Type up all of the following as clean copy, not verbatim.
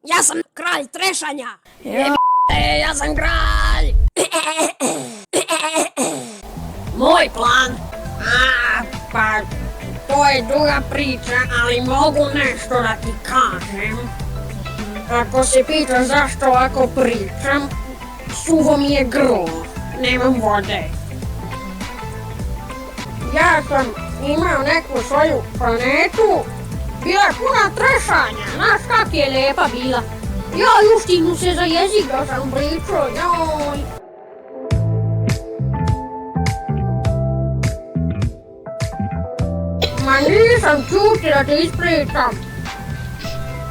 Ja sam kralj trešanja. Ja sam kralj. Moj plan? Pa to je duga priča, ali mogu nešto da ti kažem. Ako se pitaš zašto ovako pričam, suvo mi je grlo, nemam vode. Ja sam imao neku svoju planetu, bila je puna trešanja, znaš kak je lijepa bila. Ja ustignu se za jezik da sam pričao, joj. Ma nisam, čuti da ti ispričam.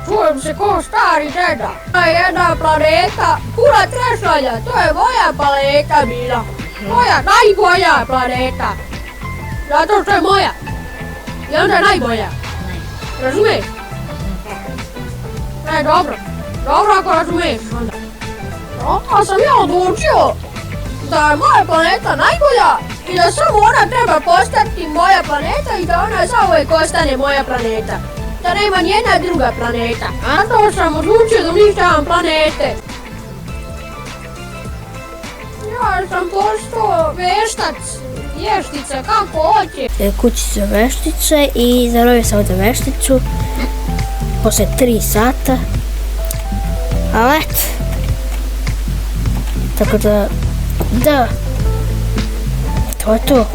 Čujem se ko stari deda. To je jedna planeta, puna trešanja, to je moja planeta bila. Moja najbolja planeta. Zato što je moja. I onda je najbolja. Razumiješ? Ne, dobro. Dobro ako razumiješ onda. Onda sam ja odlučio da je moja planeta najbolja i da samo ona treba postati moja planeta i da ona zauvijek ostane moja planeta. Da nema nijedna druga planeta. A to sam odlučio da uništavam planete. Ja sam postao veštac. Vještica, kako hoće? Kućica veštice i zarovio sam ovdje vešticu. Poslije 3 sata. Ali eto. Tako da, to je to.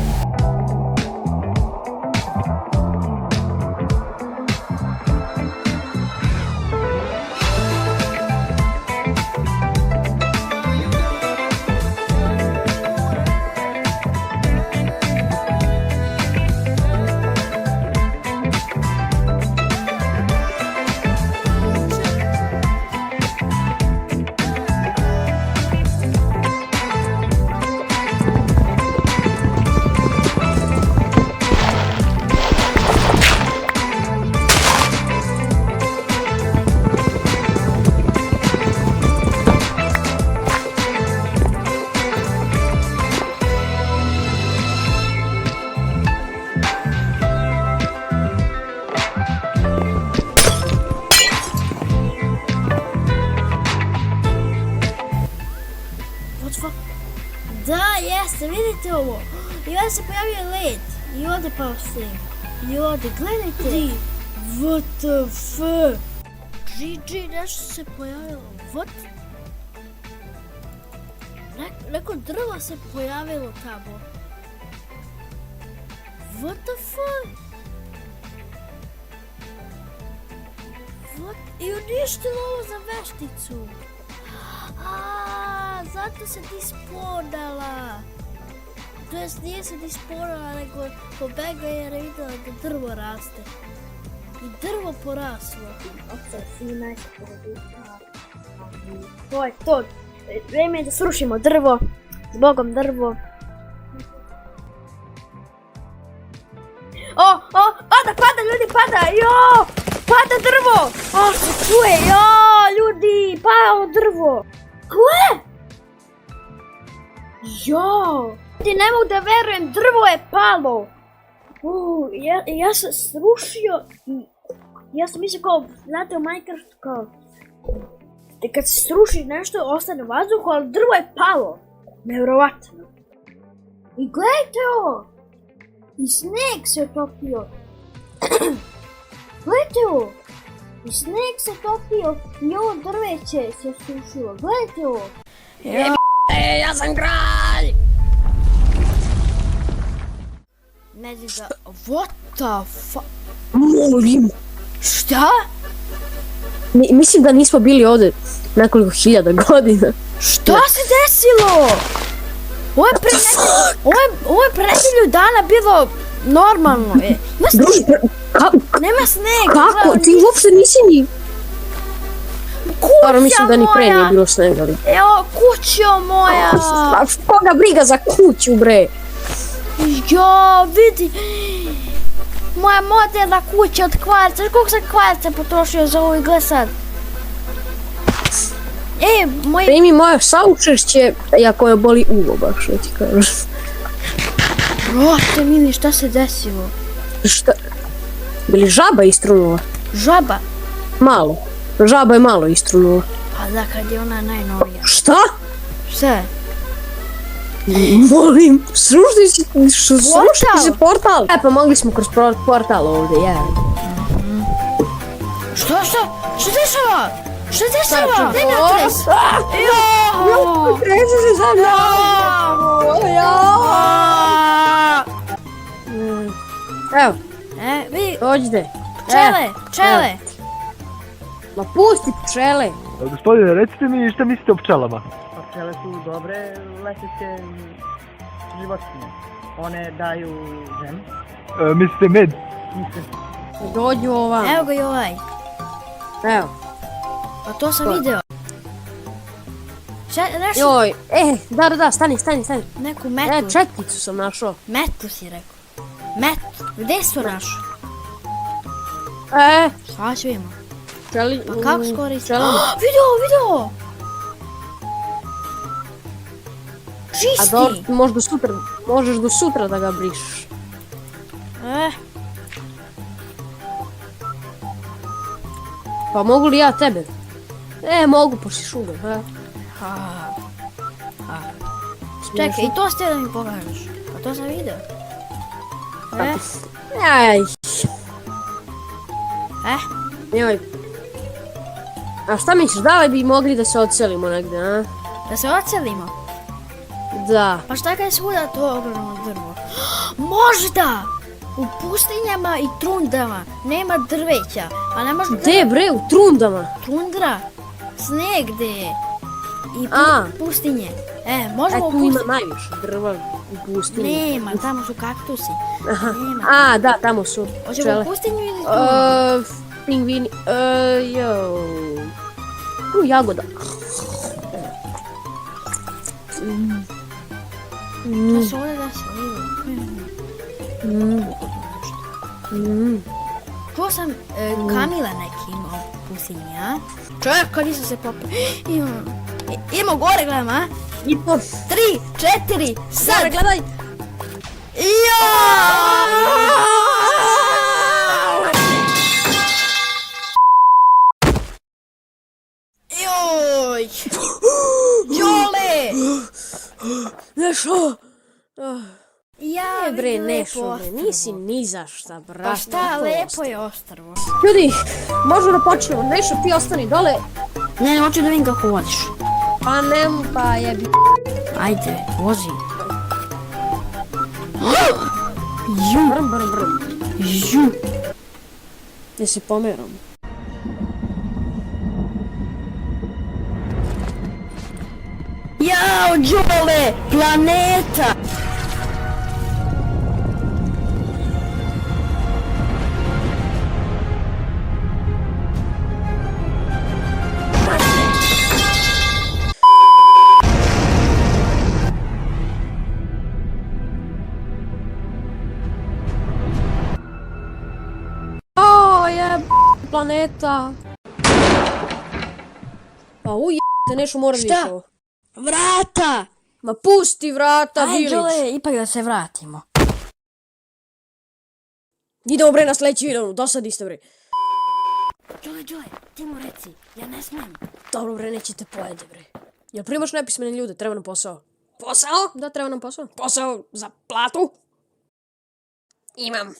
Da, jeste, vidite ovo. I ovdje se pojavio led. I ovdje pao snijeg. I ovdje, gledajte. What the fuck? GG, nešto se pojavilo. What? Neko drvo se pojavilo tamo. What the fuck? What? I uništilo ovo za vešticu. Zato se ti spodala. To jest nije se ti spodala, nego pobegla jer je vidjela da drvo raste. I drvo poraslo. Oce, fina je to je to. Vrijeme je da srušimo drvo. Zbogom drvo. Pada, ljudi, pada, jo! Pada drvo! Se čuje, jo, ljudi, pao drvo! Koje? Jo! Ljudi, ne mogu da verujem, drvo je palo! Ja sam srušio i ja sam mislio kao, znate u Minecraftu kao, kad se sruši nešto ostane u vazduhu, ali drvo je palo! Nevjerovatno! I gledajte ovo! I snijeg se topio! Gledajte ovo! I snijeg se topio i ovo drveće se sušilo. Gledajte ovo! Ja sam kralj! Ne znam da... What the fuck? Molim. Šta? Mislim da nismo bili ovdje nekoliko hiljada godina. Šta se desilo? Ovo je pre nedelju dana bilo normalno. Nema snega. Kako? Ti uopšte nisi ni... Kuća mislim da ni pre moja. nije bilo snega. Evo, kućo moja. Koga briga za kuću, bre? Jo, vidi. Moja moderna kuća od kvarca. Koliko sam kvarca potrošio za ovo i gled sad? Primi moje saučešće, iako je boli uvo baš, da ti kažem. Brate mili, šta se desilo? Šta? Bili žaba istrunula? Žaba? Malo. Žaba je malo istrunula. Pa da, kad je ona najnovija. Šta? Sve. Molim, srušiti se portal. E, pa mogli smo kroz portal ovdje, je. Što dešava? Što dešava? Ne natres. Kreće se za mnom. Evo, Vi, dođite. pčele. Ma pusti pčele. Gospodine, recite mi šta mislite o pčelama? Pa pčele su dobre leteće životinje. One daju žem. Mislite med? Mislim, Dođi ovam. Evo ga i ovaj. Evo. Pa to sam video. Nešto, Joj, da, stani. neku metlu. Četnicu sam našao. Metlu si rekao. Metlu. Gdje su našli? Šta ću imati? Pčeli... Pa kako skoro pčelama. Video! A Čisti! dobro, možeš do sutra da ga brišeš. Pa mogu li ja tebe? Mogu, pošto si šugar, Čekaj, i to ste da mi pokažeš. Pa to sam video. Joj. A šta misliš, da li bi mogli da se odselimo negdje, a? Da se odselimo? Da. Pa šta kad je svuda to ogromno drvo? Možda! U pustinjama i trundama nema drveća, a ne možda... Gdje bre, u trundama? Tundra, snijeg gdje je. I pustinje. Možemo u Tu ima pustinje. najviše drva u pustinji. Nema, tamo su kaktusi. Nema. A, da, tamo su Hoćemo pčele. u pustinju ili trundu? Pingvini, jagoda. To su ovdje da se Čuo sam Kamila neki imao u pustinji, a? Čekaj, nisam se popao. Imamo gore, gledam, a? I to. 3, 4, sad! Gledaj. Joj! Jole! Nešo. Ja, Bre, vidim Nešo, lepo bre, ostrvo. nisi ni za šta, brate. Pa šta, lepo je ostrvo. Ljudi, možemo da počnemo. Nešo, ti ostani dole. Ne, hoću da vidim kako voziš. Pa jebi. Ajde, vozi. Brm. Ju. Gdje se pomeram? Jao, Đole, planeta! Planeta. Pa ujebate, Nešo mora više ovo. Vrata! Ma pusti vrata, Ajde, Bilić. Đole, ipak da se vratimo. Idemo bre na sljedeći video, dosadi ste bre. Đole, ti mu reci, ja ne smijem. Dobro bre, nećete pojede bre. Jel primaš nepismene ljude, treba nam posao. Posao? Da, treba nam posao. Posao za platu? Imam.